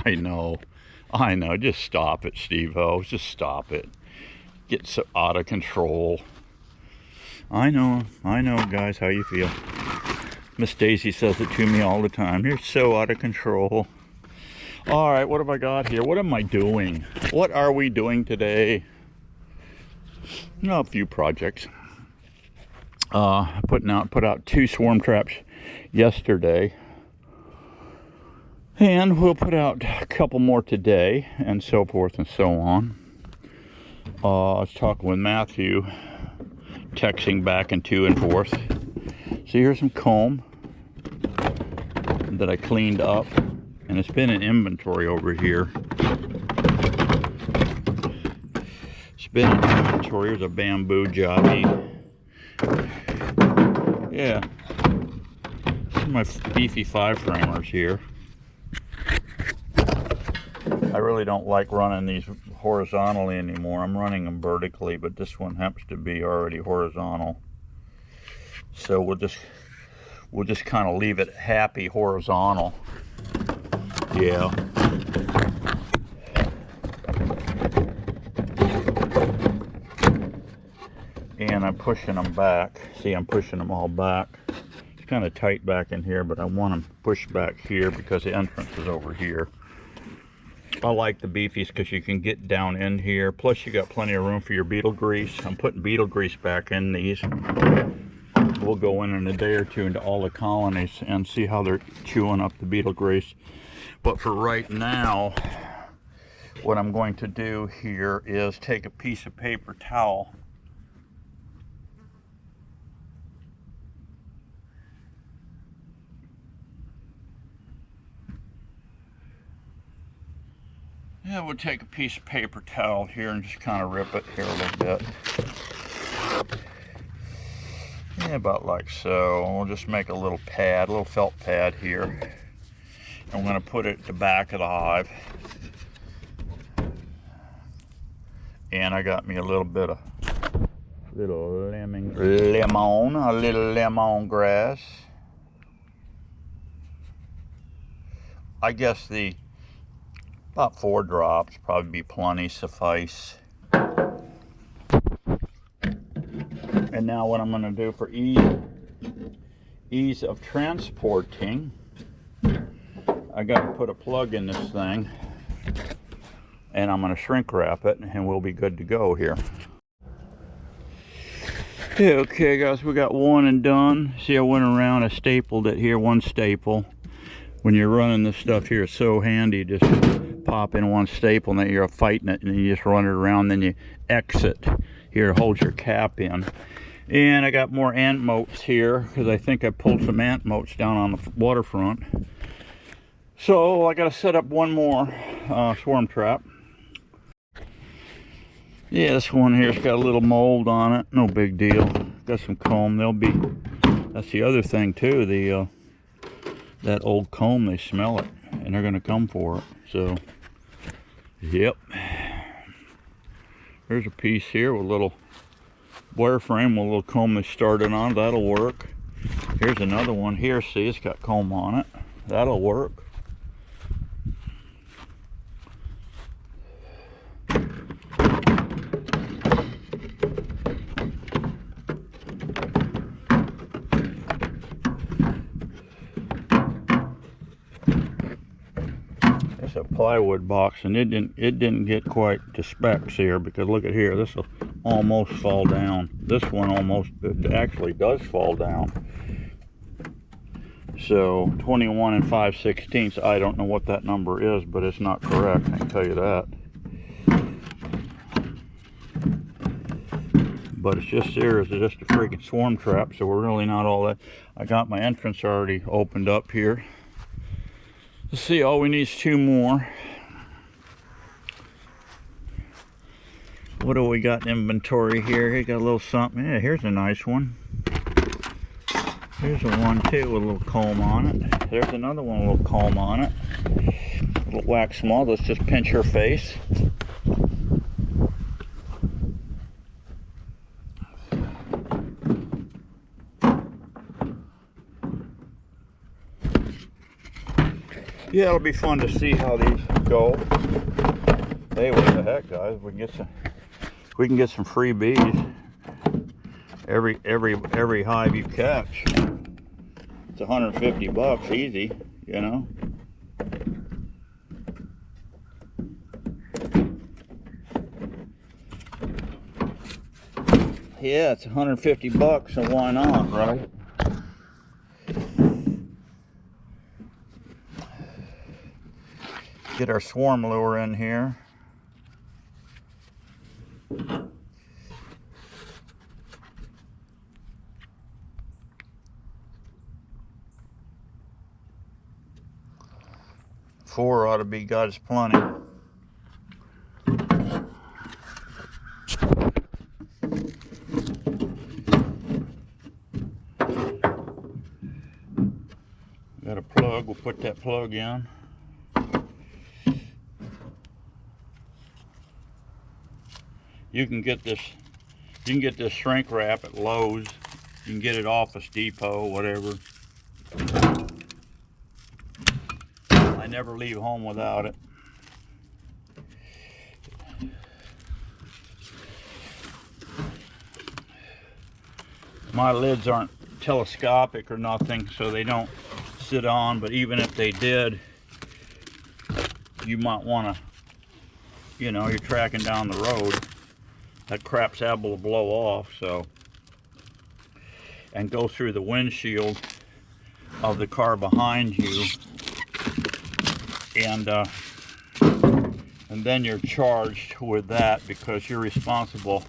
I know. Just stop it, Steve-O. Just stop it. Get so out of control. I know, guys, how you feel. Miss Daisy says it to me all the time. You're so out of control. All right, what have I got here? What am I doing? What are we doing today? A few projects. Put out 2 swarm traps yesterday, and we'll put out a couple more today, and so forth and so on. I was talking with Matthew, texting back and to and forth. So here's some comb that I cleaned up, and it's been in inventory over here. It's been in inventory. Here's a bamboo jobby. Yeah, some of my beefy 5-framers here. I really don't like running these horizontally anymore. I'm running them vertically, but this one happens to be already horizontal. So we'll just kind of leave it happy horizontal. Yeah. And I'm pushing them back. See, I'm pushing them all back. It's kind of tight back in here, but I want them pushed back here because the entrance is over here. I like the beefies because you can get down in here. Plus, you got plenty of room for your beetle grease. I'm putting beetle grease back in these. We'll go in a day or two into all the colonies and see how they're chewing up the beetle grease. But for right now, what I'm going to do here is take a piece of paper towel. Yeah, we'll take a piece of paper towel here and just kind of rip it here a little bit. Yeah, about like so. We'll just make a little pad, a little felt pad here. I'm going to put it at the back of the hive. And I got me a little bit of a little lemon grass. I guess about 4 drops probably be plenty, suffice. And now what I'm going to do for ease of transporting, I got to put a plug in this thing, and I'm going to shrink wrap it, and we'll be good to go here. Okay guys, we got one and done. See, I went around, I stapled it here, 1 staple. When you're running this stuff here, it's so handy. Just pop in 1 staple and then you're fighting it, and you just run it around, then you exit. Here, hold your cap in. And I got more ant motes here because I think I pulled some ant motes down on the waterfront. So I got to set up one more swarm trap. Yeah, this one here's got a little mold on it. No big deal. Got some comb. That's the other thing too. That old comb, they smell it and they're going to come for it. So, yep. There's a piece here with a little wire frame with a little comb they started on. That'll work. Here's another one here. See, it's got comb on it. That'll work. It's a plywood box, and it didn't get quite to specs here, because look at here, this will almost fall down. This one almost actually does fall down. So 21 5/16. I don't know what that number is, but it's not correct, I can tell you that. But it's just there as just a freaking swarm trap, so we're really not all that. I got my entrance already opened up here. Let's see, all we need is 2 more. What do we got in inventory here? Here got a little something. Yeah, here's a nice one. Here's a one too with a little comb on it. There's another one with a little comb on it. A little wax moth. Let's just pinch her face. Yeah, it'll be fun to see how these go. Hey, what the heck, guys? We can get some free bees. Every hive you catch. It's 150 bucks easy, you know. Yeah, it's 150 bucks, so why not, right? Get our swarm lure in here. Four ought to be God's plenty. Got a plug, we'll put that plug in. You can get this shrink wrap at Lowe's. You can get it Office Depot, whatever. I never leave home without it. My lids aren't telescopic or nothing, so they don't sit on, but even if they did, you might want to, you know, you're tracking down the road, that crap's able to blow off, so, and go through the windshield of the car behind you, and then you're charged with that because you're responsible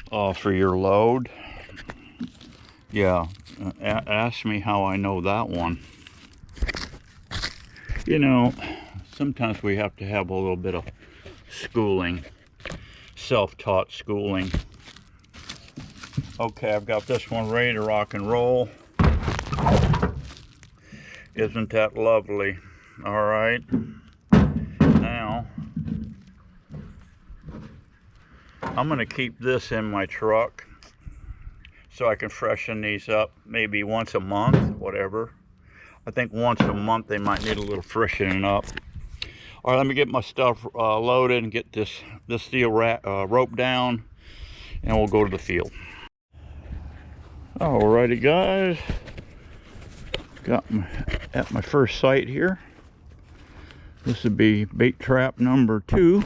for your load. Yeah, ask me how I know that one. You know, sometimes we have to have a little bit of schooling, self-taught schooling. Okay, I've got this one ready to rock and roll. Isn't that lovely? All right, now I'm gonna keep this in my truck so I can freshen these up maybe once a month, whatever. I think once a month they might need a little freshening up. All right, let me get my stuff loaded and get this steel rope down, and we'll go to the field. Alrighty, guys, got at my first site here. This would be bait trap number 2.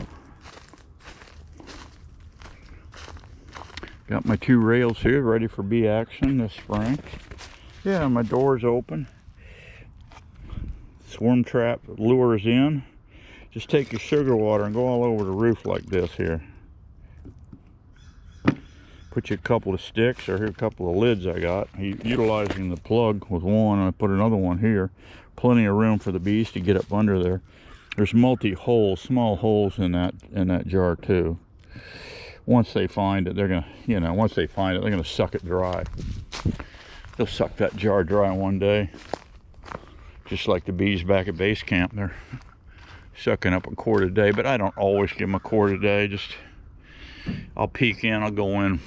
Got my 2 rails here ready for bee action this spring. Yeah, my door's open. Swarm trap lures in. Just take your sugar water and go all over the roof like this here. Put you a couple of sticks, or here a couple of lids I got. Utilizing the plug with one, I put another one here. Plenty of room for the bees to get up under there. There's multi-holes, small holes in that jar too. Once they find it, they're gonna, you know, once they find it, they're gonna suck it dry. They'll suck that jar dry one day. Just like the bees back at base camp, they're sucking up a quart a day, but I don't always give them a quart a day. Just, I'll peek in, I'll go in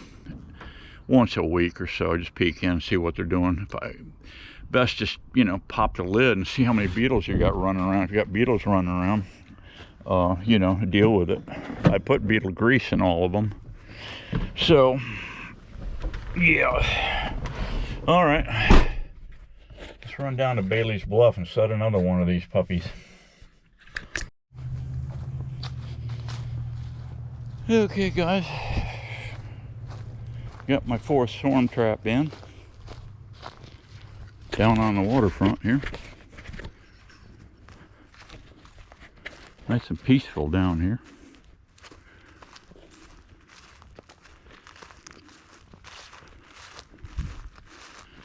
once a week or so, just peek in and see what they're doing. Best just, you know, pop the lid and see how many beetles you got running around. If you got beetles running around, you know, deal with it. I put beetle grease in all of them. So, yeah. All right. Let's run down to Bailey's Bluff and set another one of these puppies. Okay, guys. Got my 4th swarm trap in. Down on the waterfront here. Nice and peaceful down here.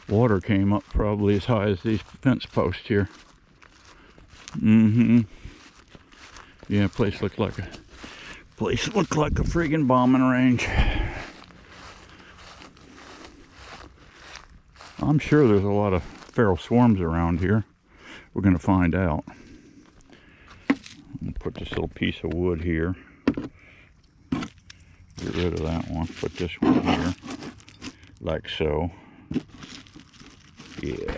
Water came up probably as high as these fence posts here. Yeah, place looked like a friggin' bombing range. I'm sure there's a lot of feral swarms around here. We're gonna find out. I'll put this little piece of wood here. Get rid of that one. Put this one here, like so. Yeah.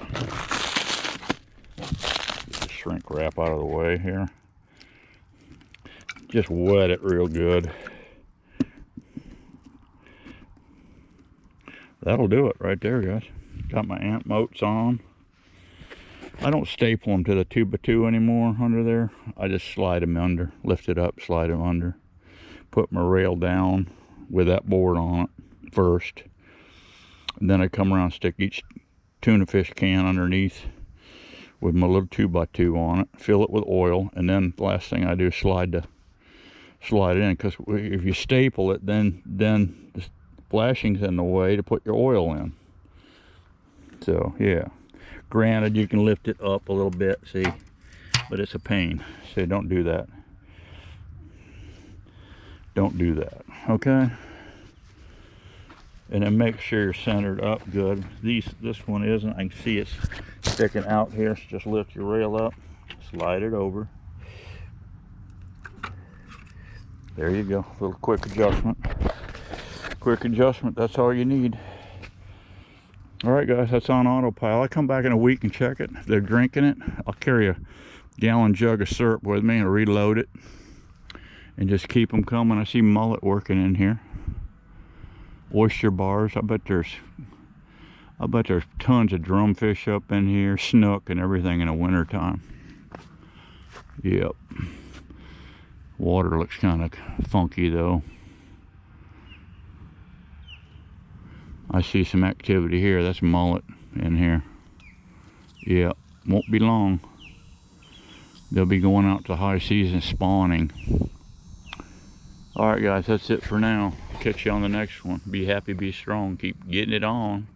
Get the shrink wrap out of the way here. Just wet it real good. That'll do it right there, guys. Got my ant moats on. I don't staple them to the 2x2 anymore under there. I just slide them under, lift it up, slide them under. Put my rail down with that board on it first. And then I come around and stick each tuna fish can underneath with my little 2x2 on it. Fill it with oil, and then the last thing I do is slide it in, because if you staple it, then the flashing's in the way to put your oil in. So yeah, granted you can lift it up a little bit, see, but it's a pain. So don't do that. Don't do that, okay? And then make sure you're centered up good. This one isn't. I can see it's sticking out here. So just lift your rail up, slide it over. There you go. A little quick adjustment. Quick adjustment, that's all you need. All right, guys, that's on autopilot. I'll come back in a week and check it. If they're drinking it, I'll carry a gallon jug of syrup with me and reload it. And just keep them coming. I see mullet working in here. Oyster bars. I bet there's tons of drumfish up in here, snook and everything in the winter time. Yep. Water looks kind of funky though. I see some activity here. That's mullet in here. Yep. Won't be long. They'll be going out to high season spawning. Alright guys, that's it for now. Catch you on the next one. Be happy, be strong. Keep getting it on.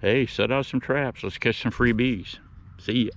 Hey, set out some traps. Let's catch some free bees. See ya.